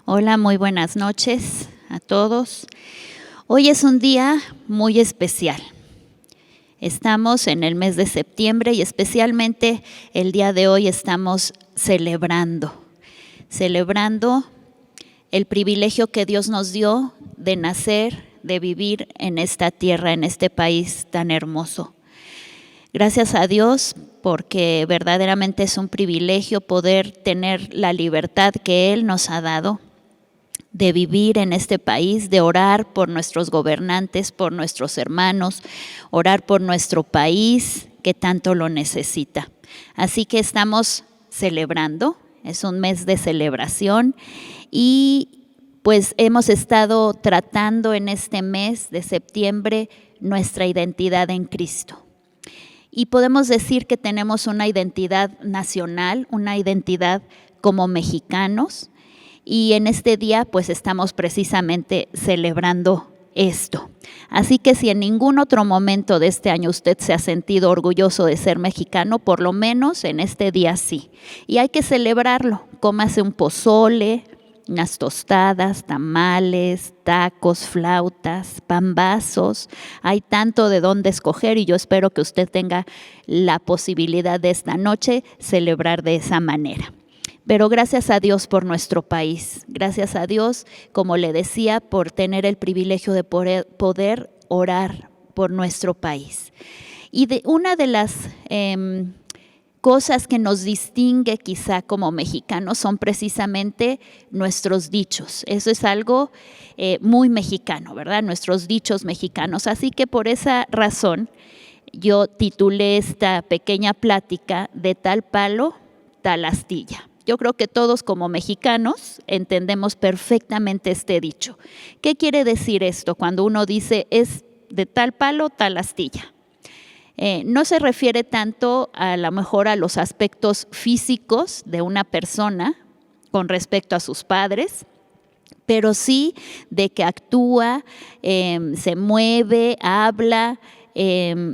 Hola, muy buenas noches a todos. Hoy es un día muy especial. Estamos en el mes de septiembre y especialmente el día de hoy estamos celebrando el privilegio que Dios nos dio de nacer, de vivir en esta tierra, en este país tan hermoso. Gracias a Dios, porque verdaderamente es un privilegio poder tener la libertad que Él nos ha dado de vivir en este país, de orar por nuestros gobernantes, por nuestros hermanos, orar por nuestro país que tanto lo necesita. Así que estamos celebrando, es un mes de celebración y pues hemos estado tratando en este mes de septiembre nuestra identidad en Cristo. Y podemos decir que tenemos una identidad nacional, una identidad como mexicanos, y en este día pues estamos precisamente celebrando esto. Así que si en ningún otro momento de este año usted se ha sentido orgulloso de ser mexicano, por lo menos en este día sí. Y hay que celebrarlo. Cómase un pozole, unas tostadas, tamales, tacos, flautas, pambazos. Hay tanto de dónde escoger y yo espero que usted tenga la posibilidad de esta noche celebrar de esa manera. Pero gracias a Dios por nuestro país, gracias a Dios, como le decía, por tener el privilegio de poder orar por nuestro país. Y una de las cosas que nos distingue quizá como mexicanos son precisamente nuestros dichos. Eso es algo muy mexicano, ¿verdad? Nuestros dichos mexicanos. Así que por esa razón yo titulé esta pequeña plática de tal palo, tal astilla. Yo creo que todos como mexicanos entendemos perfectamente este dicho. ¿Qué quiere decir esto cuando uno dice es de tal palo, tal astilla? No se refiere tanto a lo mejor a los aspectos físicos de una persona con respecto a sus padres, pero sí de que actúa, se mueve, habla,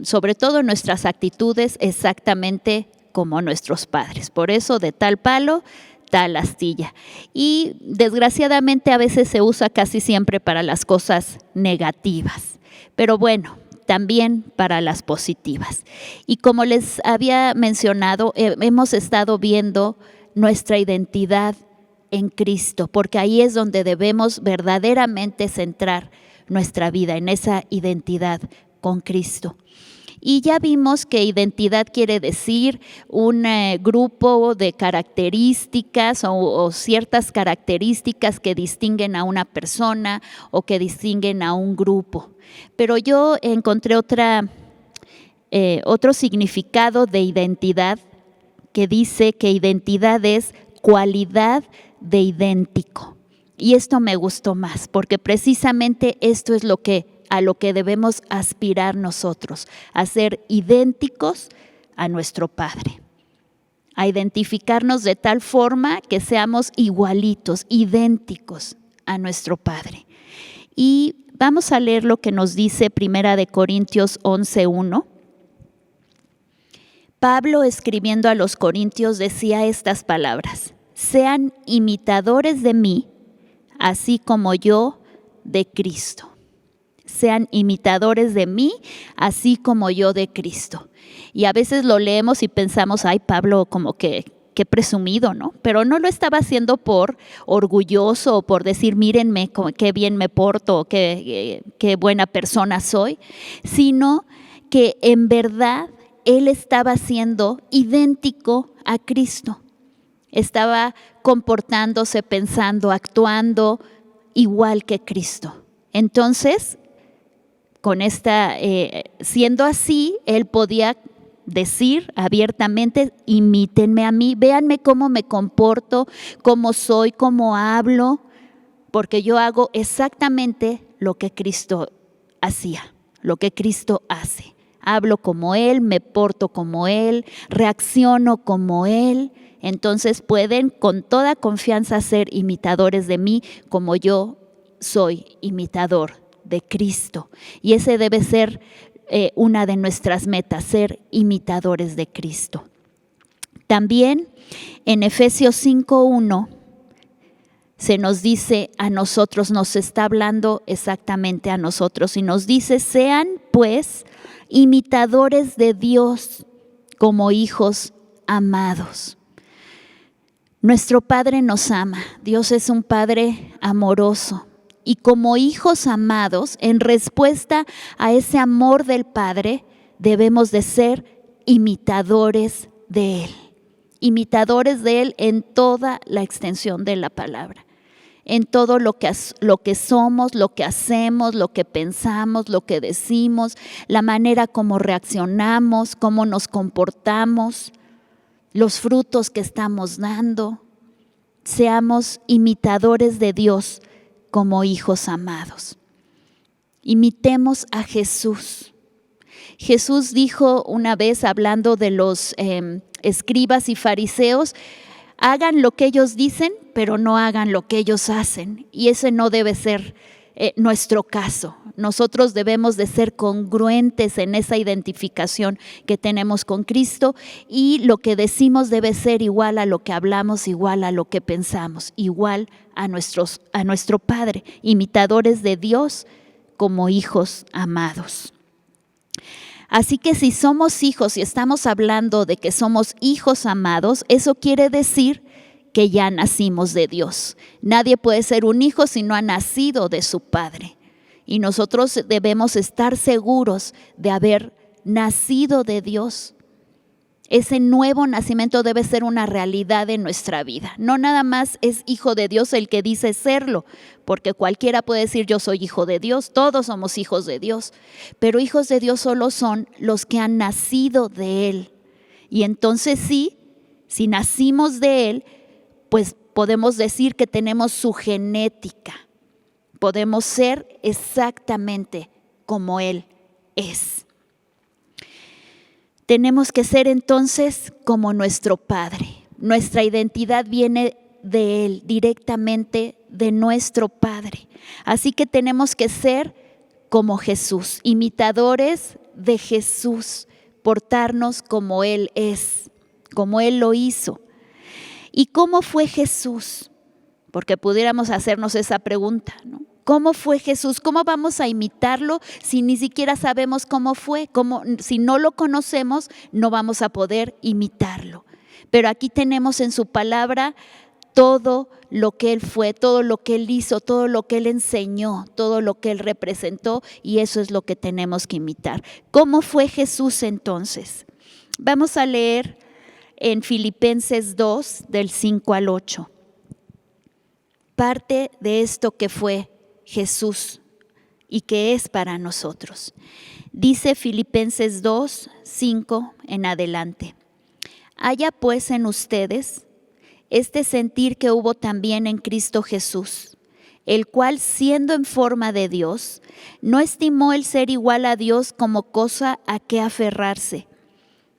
sobre todo nuestras actitudes exactamente como nuestros padres. Por eso de tal palo, tal astilla. Y desgraciadamente a veces se usa casi siempre para las cosas negativas. Pero bueno, también para las positivas. Y como les había mencionado, hemos estado viendo nuestra identidad en Cristo, porque ahí es donde debemos verdaderamente centrar nuestra vida, en esa identidad con Cristo. Y ya vimos que identidad quiere decir un grupo de características o ciertas características que distinguen a una persona o que distinguen a un grupo. Pero yo encontré otro significado de identidad que dice que identidad es cualidad de idéntico. Y esto me gustó más, porque precisamente esto es a lo que debemos aspirar nosotros, a ser idénticos a nuestro Padre, a identificarnos de tal forma que seamos igualitos, idénticos a nuestro Padre. Y vamos a leer lo que nos dice 1 Corintios 11:1. Pablo, escribiendo a los corintios, decía estas palabras: sean imitadores de mí, así como yo de Cristo. Sean imitadores de mí, así como yo de Cristo. Y a veces lo leemos y pensamos, ay, Pablo, como que qué presumido, ¿no? Pero no lo estaba haciendo por orgulloso o por decir, mírenme, qué bien me porto, qué buena persona soy, sino que en verdad él estaba siendo idéntico a Cristo. Estaba comportándose, pensando, actuando igual que Cristo. Entonces, siendo así, él podía decir abiertamente, imítenme a mí, véanme cómo me comporto, cómo soy, cómo hablo, porque yo hago exactamente lo que Cristo hacía, lo que Cristo hace. Hablo como Él, me porto como Él, reacciono como Él. Entonces pueden con toda confianza ser imitadores de mí como yo soy imitador de Cristo. Y ese debe ser una de nuestras metas, ser imitadores de Cristo. También en Efesios 5:1 se nos dice a nosotros, nos está hablando exactamente a nosotros y nos dice: sean pues imitadores de Dios como hijos amados. Nuestro Padre nos ama, Dios es un Padre amoroso y como hijos amados, en respuesta a ese amor del Padre, debemos de ser imitadores de Él en toda la extensión de la palabra. En todo lo que somos, lo que hacemos, lo que pensamos, lo que decimos, la manera como reaccionamos, cómo nos comportamos, los frutos que estamos dando. Seamos imitadores de Dios como hijos amados. Imitemos a Jesús. Jesús dijo una vez, hablando de los escribas y fariseos: hagan lo que ellos dicen, pero no hagan lo que ellos hacen. Y ese no debe ser nuestro caso. Nosotros debemos de ser congruentes en esa identificación que tenemos con Cristo y lo que decimos debe ser igual a lo que hablamos, igual a lo que pensamos, igual a nuestro Padre, imitadores de Dios como hijos amados. Así que si somos hijos y estamos hablando de que somos hijos amados, eso quiere decir que ya nacimos de Dios. Nadie puede ser un hijo si no ha nacido de su Padre. Y nosotros debemos estar seguros de haber nacido de Dios. Ese nuevo nacimiento debe ser una realidad en nuestra vida. No nada más es hijo de Dios el que dice serlo, porque cualquiera puede decir yo soy hijo de Dios, todos somos hijos de Dios, pero hijos de Dios solo son los que han nacido de Él. Y entonces sí, si nacimos de Él, pues podemos decir que tenemos su genética, podemos ser exactamente como Él es. Tenemos que ser entonces como nuestro Padre. Nuestra identidad viene de Él, directamente de nuestro Padre. Así que tenemos que ser como Jesús, imitadores de Jesús, portarnos como Él es, como Él lo hizo. ¿Y cómo fue Jesús? Porque pudiéramos hacernos esa pregunta, ¿no? ¿Cómo fue Jesús? ¿Cómo vamos a imitarlo si ni siquiera sabemos cómo fue? Si no lo conocemos, no vamos a poder imitarlo. Pero aquí tenemos en su palabra todo lo que Él fue, todo lo que Él hizo, todo lo que Él enseñó, todo lo que Él representó, y eso es lo que tenemos que imitar. ¿Cómo fue Jesús entonces? Vamos a leer en Filipenses 2, del 5 al 8. Parte de esto que fue Jesús y que es para nosotros. Dice Filipenses 2, 5 en adelante. Haya pues en ustedes este sentir que hubo también en Cristo Jesús, el cual, siendo en forma de Dios, no estimó el ser igual a Dios como cosa a que aferrarse,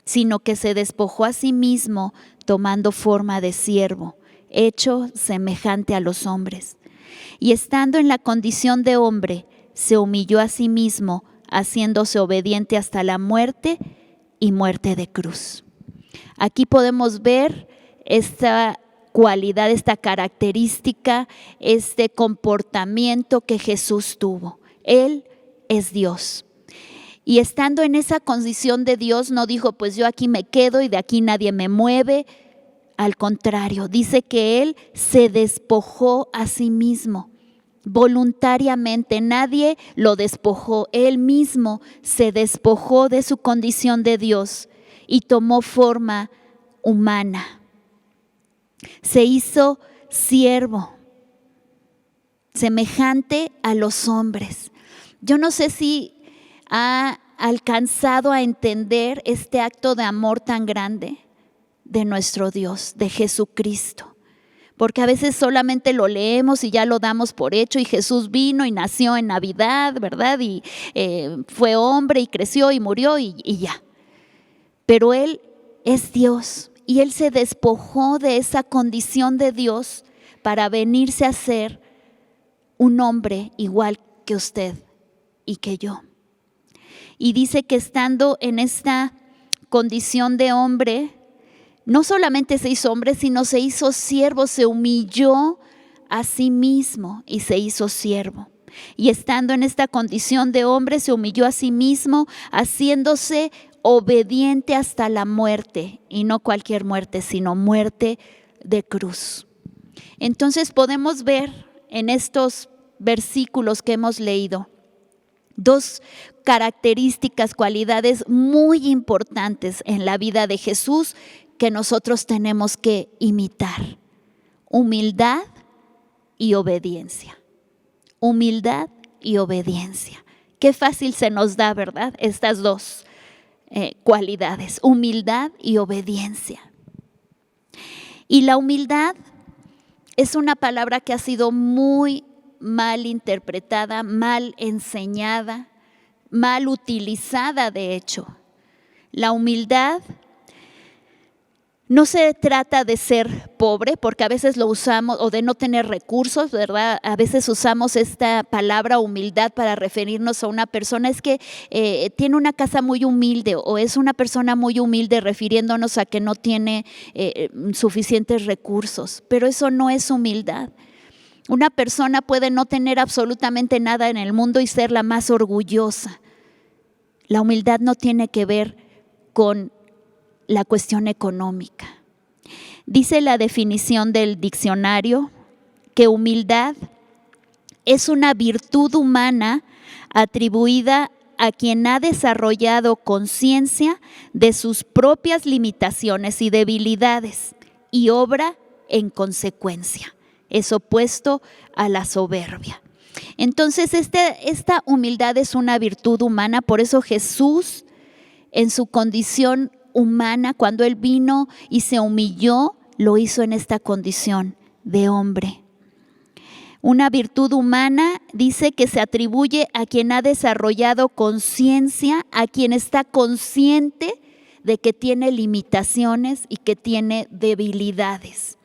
sino que se despojó a sí mismo, tomando forma de siervo, hecho semejante a los hombres. Y estando en la condición de hombre, se humilló a sí mismo, haciéndose obediente hasta la muerte y muerte de cruz. Aquí podemos ver esta cualidad, esta característica, este comportamiento que Jesús tuvo. Él es Dios. Y estando en esa condición de Dios, no dijo, pues yo aquí me quedo y de aquí nadie me mueve. Al contrario, dice que Él se despojó a sí mismo. Voluntariamente, nadie lo despojó. Él mismo se despojó de su condición de Dios y tomó forma humana. Se hizo siervo, semejante a los hombres. Yo no sé si ha alcanzado a entender este acto de amor tan grande de nuestro Dios, de Jesucristo. Porque a veces solamente lo leemos y ya lo damos por hecho, y Jesús vino y nació en Navidad, ¿verdad? Y fue hombre y creció y murió y ya. Pero Él es Dios y Él se despojó de esa condición de Dios para venirse a ser un hombre igual que usted y que yo. Y dice que estando en esta condición de hombre, no solamente se hizo hombre, sino se hizo siervo, se humilló a sí mismo y se hizo siervo. Y estando en esta condición de hombre, se humilló a sí mismo, haciéndose obediente hasta la muerte, y no cualquier muerte, sino muerte de cruz. Entonces podemos ver en estos versículos que hemos leído dos características, cualidades muy importantes en la vida de Jesús que nosotros tenemos que imitar: humildad y obediencia. Humildad y obediencia. Qué fácil se nos da, ¿verdad? Estas dos cualidades, humildad y obediencia. Y la humildad es una palabra que ha sido muy mal interpretada, mal enseñada, mal utilizada, de hecho. La humildad no se trata de ser pobre, porque a veces lo usamos, o de no tener recursos, ¿verdad? A veces usamos esta palabra humildad para referirnos a una persona, es que tiene una casa muy humilde, o es una persona muy humilde, refiriéndonos a que no tiene suficientes recursos. Pero eso no es humildad. Una persona puede no tener absolutamente nada en el mundo y ser la más orgullosa. La humildad no tiene que ver con la cuestión económica. Dice la definición del diccionario que humildad es una virtud humana atribuida a quien ha desarrollado conciencia de sus propias limitaciones y debilidades y obra en consecuencia. Es opuesto a la soberbia. Entonces esta humildad es una virtud humana, por eso Jesús en su condición humana, cuando Él vino y se humilló, lo hizo en esta condición de hombre. Una virtud humana dice que se atribuye a quien ha desarrollado conciencia, a quien está consciente de que tiene limitaciones y que tiene debilidades.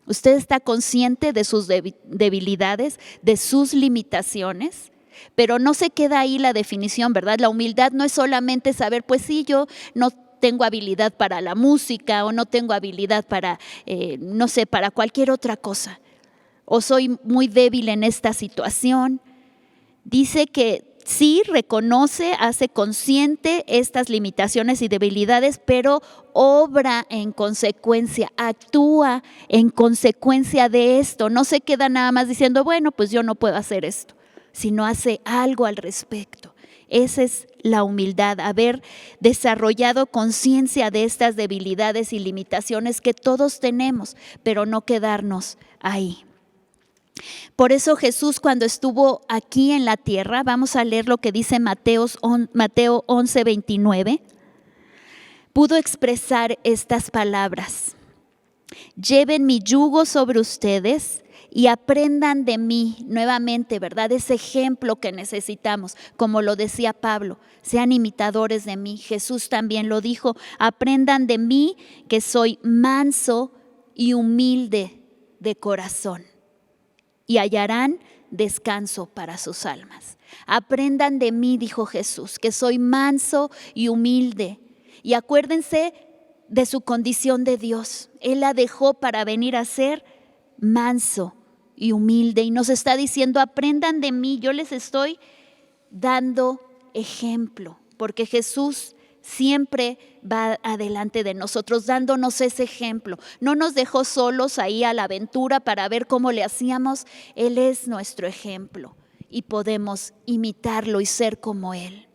¿Usted está consciente de sus debilidades, de sus limitaciones? Pero no se queda ahí la definición, ¿verdad? La humildad no es solamente saber, pues sí, yo no tengo habilidad para la música o no tengo habilidad para, no sé, para cualquier otra cosa. O soy muy débil en esta situación. Dice que sí reconoce, hace consciente estas limitaciones y debilidades, pero obra en consecuencia, actúa en consecuencia de esto. No se queda nada más diciendo, bueno, pues yo no puedo hacer esto, sino hace algo al respecto. Esa es la humildad, haber desarrollado conciencia de estas debilidades y limitaciones que todos tenemos, pero no quedarnos ahí. Por eso Jesús, cuando estuvo aquí en la tierra, vamos a leer lo que dice Mateo 11:29, pudo expresar estas palabras: lleven mi yugo sobre ustedes y aprendan de mí. Nuevamente, ¿verdad? Ese ejemplo que necesitamos, como lo decía Pablo, sean imitadores de mí. Jesús también lo dijo: aprendan de mí, que soy manso y humilde de corazón, y hallarán descanso para sus almas. Aprendan de mí, dijo Jesús, que soy manso y humilde. Y acuérdense de su condición de Dios. Él la dejó para venir a ser manso y humilde. Y nos está diciendo, aprendan de mí, yo les estoy dando ejemplo. Porque Jesús siempre va adelante de nosotros, dándonos ese ejemplo. No nos dejó solos ahí a la aventura para ver cómo le hacíamos. Él es nuestro ejemplo y podemos imitarlo y ser como Él.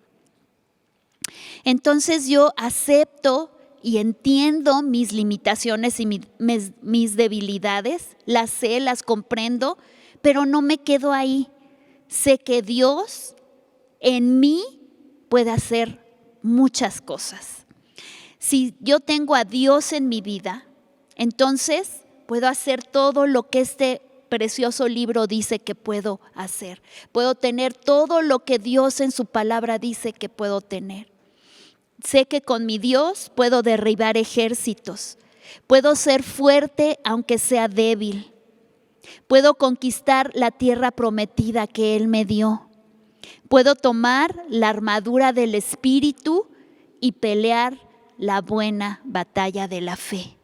Entonces yo acepto y entiendo mis limitaciones y mis debilidades, las sé, las comprendo, pero no me quedo ahí. Sé que Dios en mí puede hacer muchas cosas. Si yo tengo a Dios en mi vida, entonces puedo hacer todo lo que este precioso libro dice que puedo hacer. Puedo tener todo lo que Dios en su palabra dice que puedo tener. Sé que con mi Dios puedo derribar ejércitos. Puedo ser fuerte aunque sea débil. Puedo conquistar la tierra prometida que Él me dio. Puedo tomar la armadura del Espíritu y pelear la buena batalla de la fe.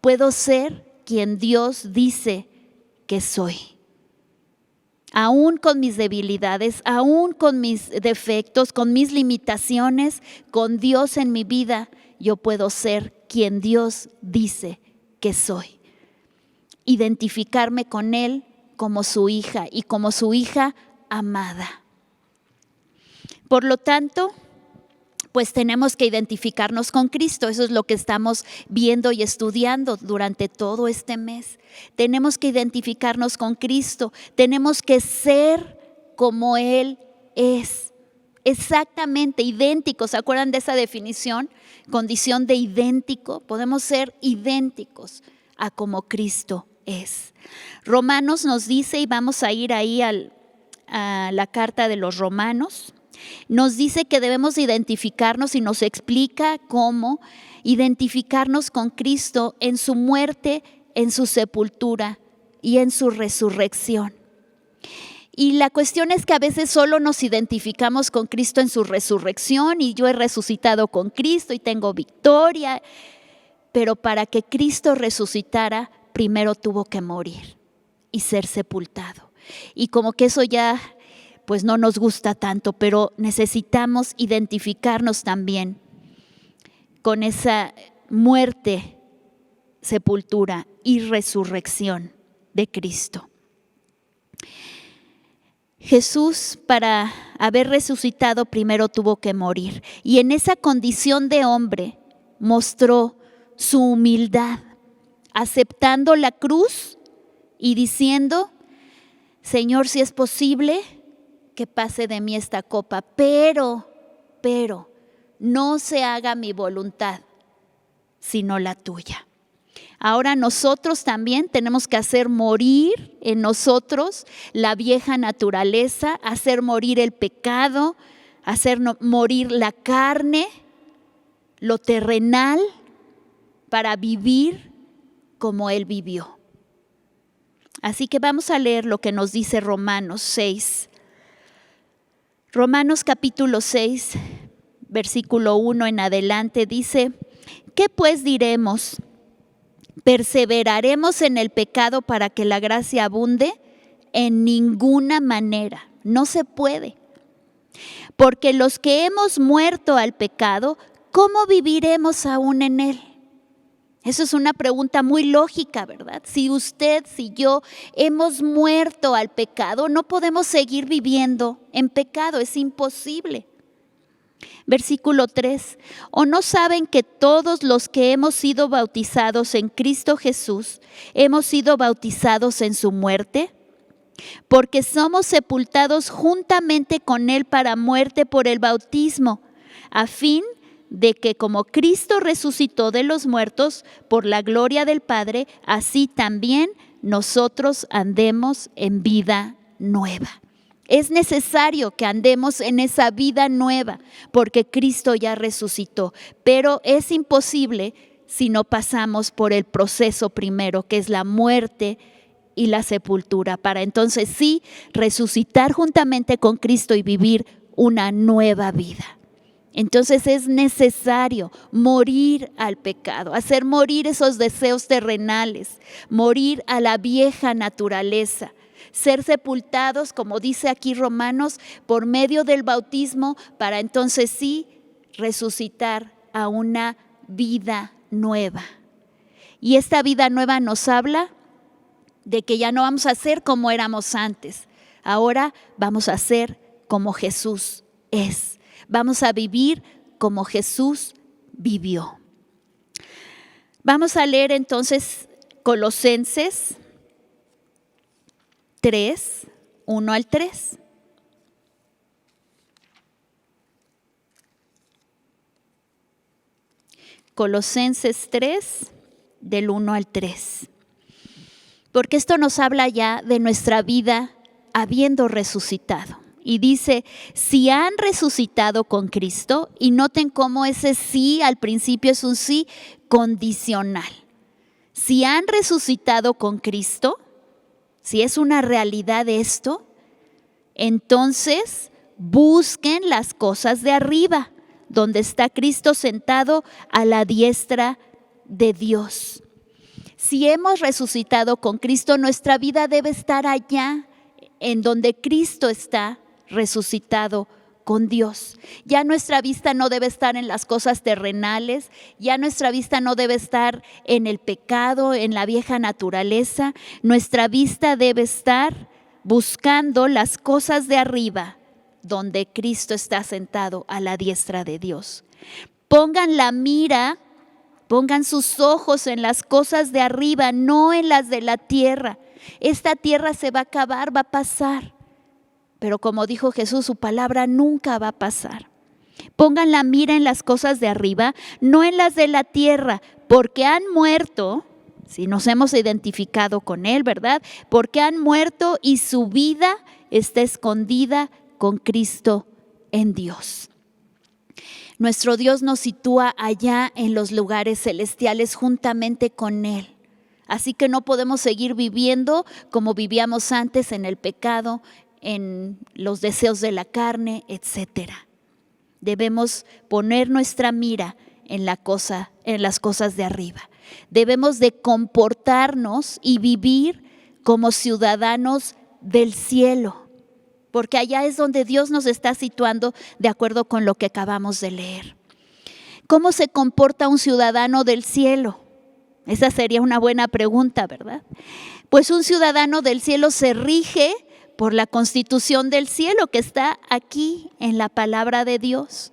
Puedo ser quien Dios dice que soy. Aún con mis debilidades, aún con mis defectos, con mis limitaciones, con Dios en mi vida, yo puedo ser quien Dios dice que soy. Identificarme con Él como su hija y como su hija amada. Por lo tanto, pues tenemos que identificarnos con Cristo. Eso es lo que estamos viendo y estudiando durante todo este mes. Tenemos que identificarnos con Cristo. Tenemos que ser como Él es. Exactamente, idénticos. ¿Se acuerdan de esa definición? Condición de idéntico. Podemos ser idénticos a como Cristo es. Romanos nos dice, y vamos a ir ahí a la carta de los Romanos, nos dice que debemos identificarnos y nos explica cómo identificarnos con Cristo en su muerte, en su sepultura y en su resurrección. Y la cuestión es que a veces solo nos identificamos con Cristo en su resurrección y yo he resucitado con Cristo y tengo victoria, pero para que Cristo resucitara, primero tuvo que morir y ser sepultado. Y como que eso ya pues no nos gusta tanto, pero necesitamos identificarnos también con esa muerte, sepultura y resurrección de Cristo. Jesús, para haber resucitado, primero tuvo que morir. Y en esa condición de hombre mostró su humildad, aceptando la cruz y diciendo: Señor, si es posible, que pase de mí esta copa, pero no se haga mi voluntad, sino la tuya. Ahora nosotros también tenemos que hacer morir en nosotros la vieja naturaleza, hacer morir el pecado, hacer morir la carne, lo terrenal, para vivir como Él vivió. Así que vamos a leer lo que nos dice Romanos 6. Romanos capítulo 6, versículo 1 en adelante dice: ¿qué pues diremos? ¿Perseveraremos en el pecado para que la gracia abunde? En ninguna manera, no se puede. Porque los que hemos muerto al pecado, ¿cómo viviremos aún en él? Eso es una pregunta muy lógica, ¿verdad? Si usted, si yo hemos muerto al pecado, no podemos seguir viviendo en pecado, es imposible. Versículo 3, ¿o no saben que todos los que hemos sido bautizados en Cristo Jesús, hemos sido bautizados en su muerte? Porque somos sepultados juntamente con Él para muerte por el bautismo, a fin de que como Cristo resucitó de los muertos por la gloria del Padre, así también nosotros andemos en vida nueva. Es necesario que andemos en esa vida nueva porque Cristo ya resucitó, pero es imposible si no pasamos por el proceso primero, que es la muerte y la sepultura, para entonces sí resucitar juntamente con Cristo y vivir una nueva vida. Entonces es necesario morir al pecado, hacer morir esos deseos terrenales, morir a la vieja naturaleza, ser sepultados, como dice aquí Romanos, por medio del bautismo, para entonces sí resucitar a una vida nueva. Y esta vida nueva nos habla de que ya no vamos a ser como éramos antes, ahora vamos a ser como Jesús es. Vamos a vivir como Jesús vivió. Vamos a leer entonces Colosenses 3, 1 al 3. Colosenses 3, del 1 al 3. Porque esto nos habla ya de nuestra vida habiendo resucitado. Y dice, si han resucitado con Cristo, y noten cómo ese sí al principio es un sí condicional. Si han resucitado con Cristo, si es una realidad esto, entonces busquen las cosas de arriba, donde está Cristo sentado a la diestra de Dios. Si hemos resucitado con Cristo, nuestra vida debe estar allá, en donde Cristo está resucitado con Dios. Ya nuestra vista no debe estar en las cosas terrenales, ya nuestra vista no debe estar en el pecado, en la vieja naturaleza. Nuestra vista debe estar buscando las cosas de arriba, donde Cristo está sentado a la diestra de Dios. Pongan la mira, pongan sus ojos en las cosas de arriba, no en las de la tierra. Esta tierra se va a acabar, va a pasar. Pero como dijo Jesús, su palabra nunca va a pasar. Pongan la mira en las cosas de arriba, no en las de la tierra, porque han muerto, si nos hemos identificado con Él, ¿verdad? Porque han muerto y su vida está escondida con Cristo en Dios. Nuestro Dios nos sitúa allá en los lugares celestiales juntamente con Él. Así que no podemos seguir viviendo como vivíamos antes en el pecado, en los deseos de la carne, etcétera. Debemos poner nuestra mira en las cosas de arriba. Debemos de comportarnos y vivir como ciudadanos del cielo, porque allá es donde Dios nos está situando de acuerdo con lo que acabamos de leer. ¿Cómo se comporta un ciudadano del cielo? Esa sería una buena pregunta, ¿verdad? Pues un ciudadano del cielo se rige por la constitución del cielo que está aquí en la palabra de Dios.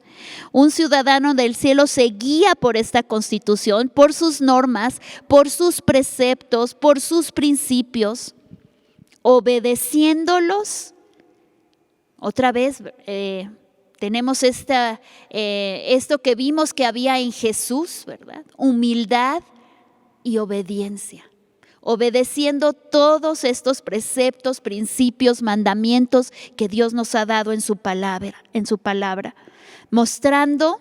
Un ciudadano del cielo se guía por esta constitución, por sus normas, por sus preceptos, por sus principios, obedeciéndolos. Otra vez tenemos esto que vimos que había en Jesús, ¿verdad? Humildad y obediencia. Obedeciendo todos estos preceptos, principios, mandamientos que Dios nos ha dado en su palabra, mostrando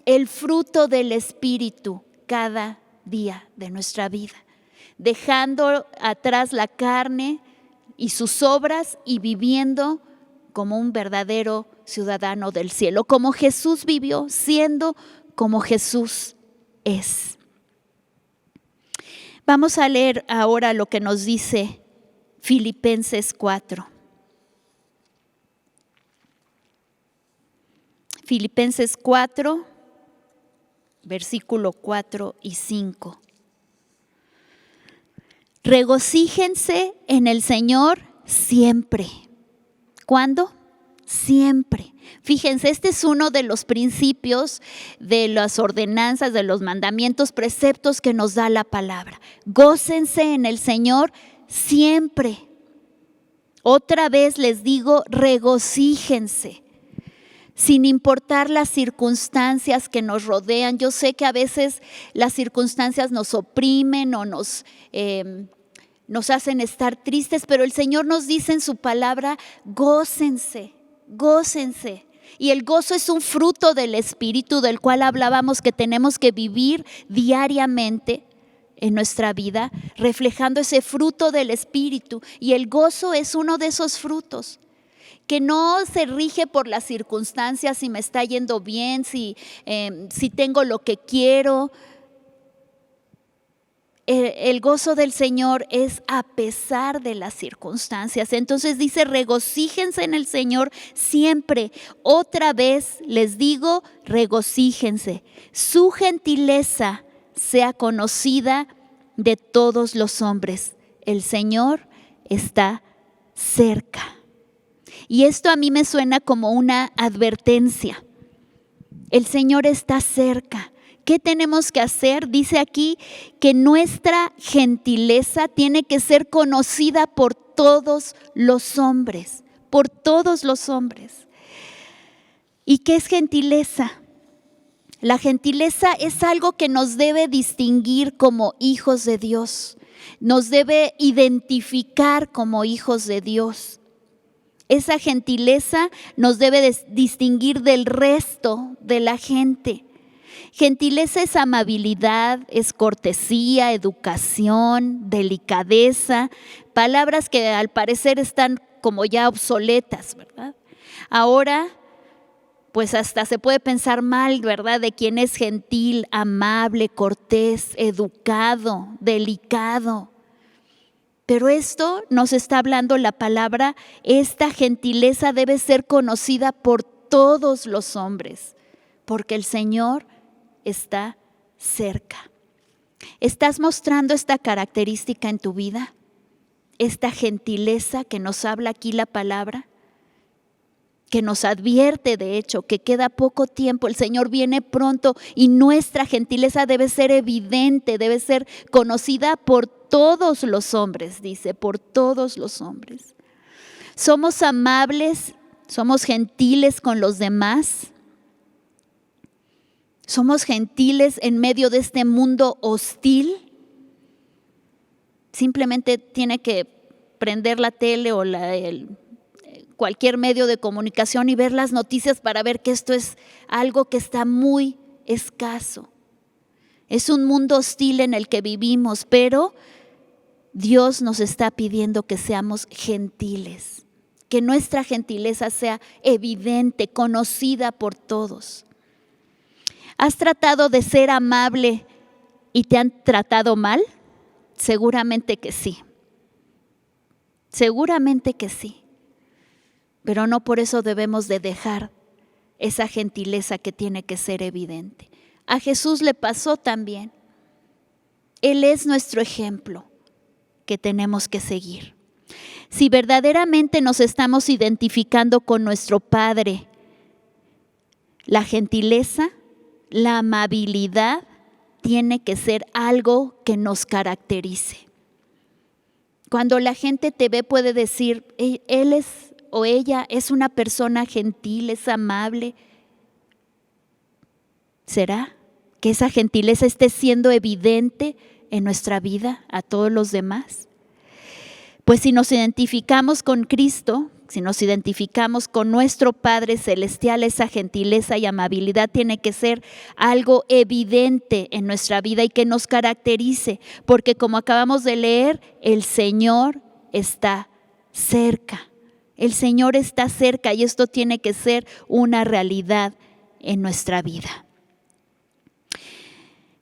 el fruto del Espíritu cada día de nuestra vida, dejando atrás la carne y sus obras y viviendo como un verdadero ciudadano del cielo, como Jesús vivió, siendo como Jesús es. Vamos a leer ahora lo que nos dice Filipenses 4. Filipenses 4, versículo 4 y 5. Regocíjense en el Señor siempre. ¿Cuándo? Siempre. Fíjense, este es uno de los principios de las ordenanzas, de los mandamientos, preceptos que nos da la palabra. Gócense en el Señor siempre. Otra vez les digo, regocíjense. Sin importar las circunstancias que nos rodean. Yo sé que a veces las circunstancias nos oprimen o nos hacen estar tristes, pero el Señor nos dice en su palabra, gócense. Gócense. Y el gozo es un fruto del Espíritu del cual hablábamos que tenemos que vivir diariamente en nuestra vida, reflejando ese fruto del Espíritu. Y el gozo es uno de esos frutos, que no se rige por las circunstancias, si me está yendo bien, si tengo lo que quiero. El gozo del Señor es a pesar de las circunstancias. Entonces dice, regocíjense en el Señor siempre. Otra vez les digo, regocíjense. Su gentileza sea conocida de todos los hombres. El Señor está cerca. Y esto a mí me suena como una advertencia. El Señor está cerca. ¿Qué tenemos que hacer? Dice aquí que nuestra gentileza tiene que ser conocida por todos los hombres, por todos los hombres. ¿Y qué es gentileza? La gentileza es algo que nos debe distinguir como hijos de Dios, nos debe identificar como hijos de Dios. Esa gentileza nos debe distinguir del resto de la gente. Gentileza es amabilidad, es cortesía, educación, delicadeza, palabras que al parecer están como ya obsoletas, ¿verdad? Ahora, pues hasta se puede pensar mal, ¿verdad? De quién es gentil, amable, cortés, educado, delicado. Pero esto nos está hablando la palabra, esta gentileza debe ser conocida por todos los hombres, porque el Señor está cerca. ¿Estás mostrando esta característica en tu vida? Esta gentileza que nos habla aquí la palabra, que nos advierte de hecho que queda poco tiempo, el Señor viene pronto y nuestra gentileza debe ser evidente, debe ser conocida por todos los hombres, dice, por todos los hombres. ¿Somos amables? ¿Somos gentiles con los demás? ¿Somos gentiles en medio de este mundo hostil? Simplemente tiene que prender la tele o cualquier medio de comunicación y ver las noticias para ver que esto es algo que está muy escaso. Es un mundo hostil en el que vivimos, pero Dios nos está pidiendo que seamos gentiles, que nuestra gentileza sea evidente, conocida por todos. ¿Has tratado de ser amable y te han tratado mal? Seguramente que sí. Seguramente que sí. Pero no por eso debemos de dejar esa gentileza que tiene que ser evidente. A Jesús le pasó también. Él es nuestro ejemplo que tenemos que seguir. Si verdaderamente nos estamos identificando con nuestro Padre, la gentileza, la amabilidad tiene que ser algo que nos caracterice. Cuando la gente te ve puede decir, él es o ella es una persona gentil, es amable. ¿Será que esa gentileza esté siendo evidente en nuestra vida a todos los demás? Pues si nos identificamos con Cristo, si nos identificamos con nuestro Padre Celestial, esa gentileza y amabilidad tiene que ser algo evidente en nuestra vida y que nos caracterice, porque como acabamos de leer, el Señor está cerca. El Señor está cerca y esto tiene que ser una realidad en nuestra vida.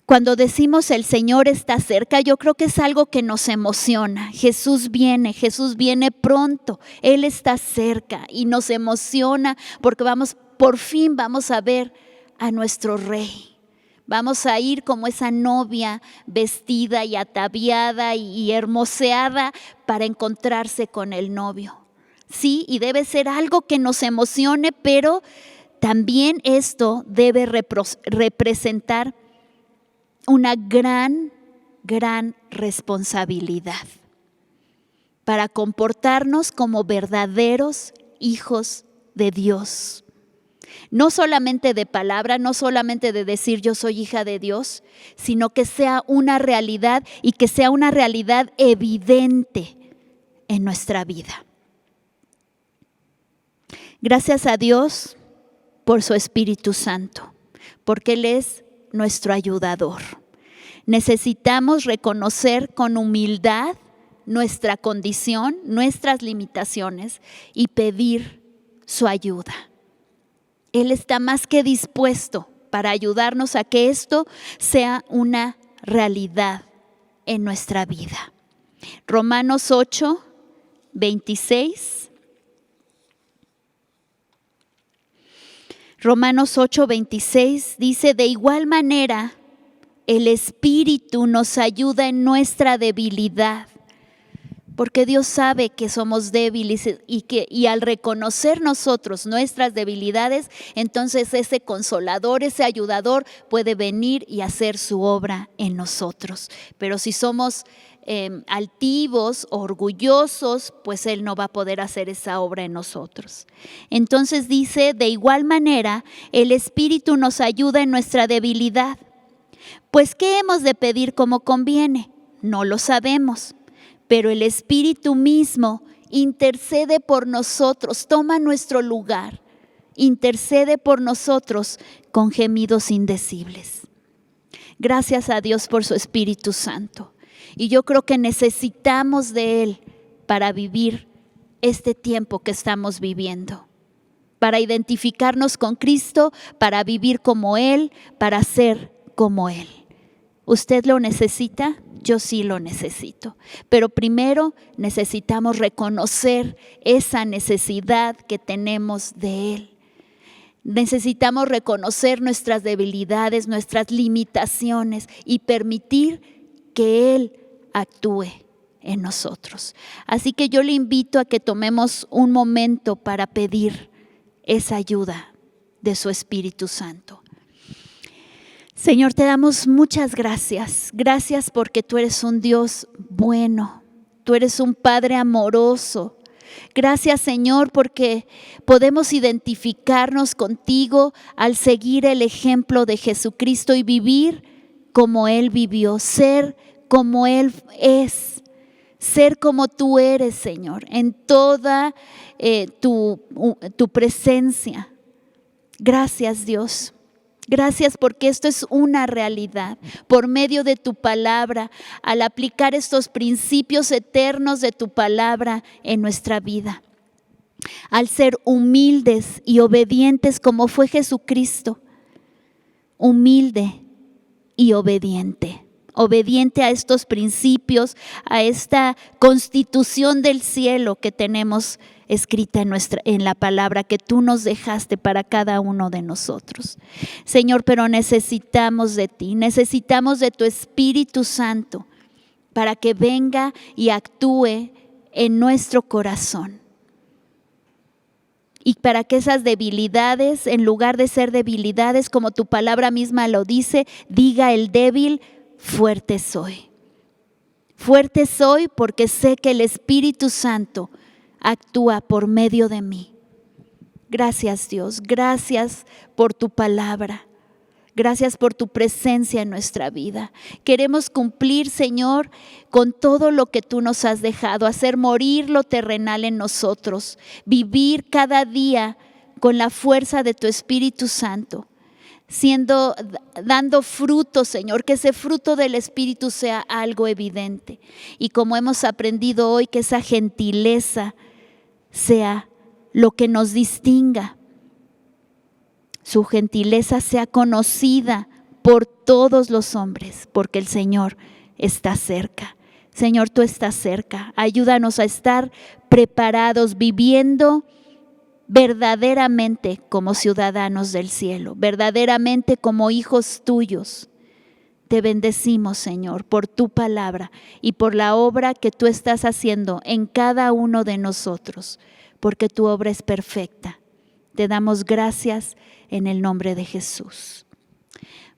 Cuando decimos el Señor está cerca, yo creo que es algo que nos emociona. Jesús viene pronto, Él está cerca y nos emociona porque por fin vamos a ver a nuestro Rey. Vamos a ir como esa novia vestida y ataviada y hermoseada para encontrarse con el novio. Sí, y debe ser algo que nos emocione, pero también esto debe representar una gran responsabilidad para comportarnos como verdaderos hijos de Dios. No solamente de palabra, no solamente de decir yo soy hija de Dios, sino que sea una realidad y que sea una realidad evidente en nuestra vida. Gracias a Dios por su Espíritu Santo, porque Él es nuestro ayudador. Necesitamos reconocer con humildad nuestra condición, nuestras limitaciones y pedir su ayuda. Él está más que dispuesto para ayudarnos a que esto sea una realidad en nuestra vida. Romanos 8, 26. Romanos 8, 26 dice, de igual manera, el Espíritu nos ayuda en nuestra debilidad, porque Dios sabe que somos débiles y al reconocer nosotros nuestras debilidades, entonces ese consolador, ese ayudador puede venir y hacer su obra en nosotros. Pero si somos altivos, orgullosos, pues Él no va a poder hacer esa obra en nosotros. Entonces dice, de igual manera, el Espíritu nos ayuda en nuestra debilidad. Pues, ¿qué hemos de pedir como conviene? No lo sabemos, pero el Espíritu mismo intercede por nosotros, toma nuestro lugar, intercede por nosotros con gemidos indecibles. Gracias a Dios por su Espíritu Santo. Y yo creo que necesitamos de Él para vivir este tiempo que estamos viviendo, para identificarnos con Cristo, para vivir como Él, para ser como Él. ¿Usted lo necesita? Yo sí lo necesito. Pero primero necesitamos reconocer esa necesidad que tenemos de Él. Necesitamos reconocer nuestras debilidades, nuestras limitaciones y permitir que Él actúe en nosotros. Así que yo le invito a que tomemos un momento para pedir esa ayuda de su Espíritu Santo. Señor, te damos muchas gracias. Gracias porque tú eres un Dios bueno. Tú eres un Padre amoroso. Gracias, Señor, porque podemos identificarnos contigo al seguir el ejemplo de Jesucristo y vivir como Él vivió, ser como Él es, ser como tú eres, Señor, en toda tu presencia. Gracias, Dios. Gracias porque esto es una realidad. Por medio de tu palabra, al aplicar estos principios eternos de tu palabra en nuestra vida, al ser humildes y obedientes como fue Jesucristo, humilde y obediente a estos principios, a esta constitución del cielo que tenemos escrita en la palabra que tú nos dejaste para cada uno de nosotros. Señor, pero necesitamos de ti, necesitamos de tu Espíritu Santo para que venga y actúe en nuestro corazón. Y para que esas debilidades, en lugar de ser debilidades, como tu palabra misma lo dice, diga el débil, fuerte soy. Fuerte soy porque sé que el Espíritu Santo actúa por medio de mí. Gracias, Dios. Gracias por tu palabra. Gracias por tu presencia en nuestra vida. Queremos cumplir, Señor, con todo lo que tú nos has dejado, hacer morir lo terrenal en nosotros, vivir cada día con la fuerza de tu Espíritu Santo, dando fruto, Señor, que ese fruto del Espíritu sea algo evidente. Y como hemos aprendido hoy, que esa gentileza sea lo que nos distinga. Su gentileza sea conocida por todos los hombres, porque el Señor está cerca. Señor, tú estás cerca. Ayúdanos a estar preparados, viviendo verdaderamente como ciudadanos del cielo, verdaderamente como hijos tuyos. Te bendecimos, Señor, por tu palabra y por la obra que tú estás haciendo en cada uno de nosotros, porque tu obra es perfecta. Te damos gracias en el nombre de Jesús.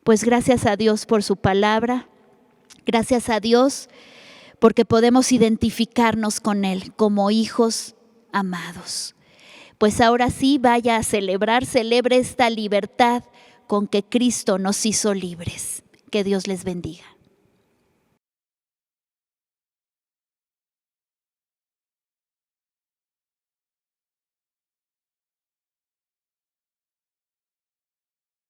Pues gracias a Dios por su palabra, gracias a Dios porque podemos identificarnos con Él como hijos amados. Pues ahora sí, vaya a celebrar, celebre esta libertad con que Cristo nos hizo libres. Que Dios les bendiga.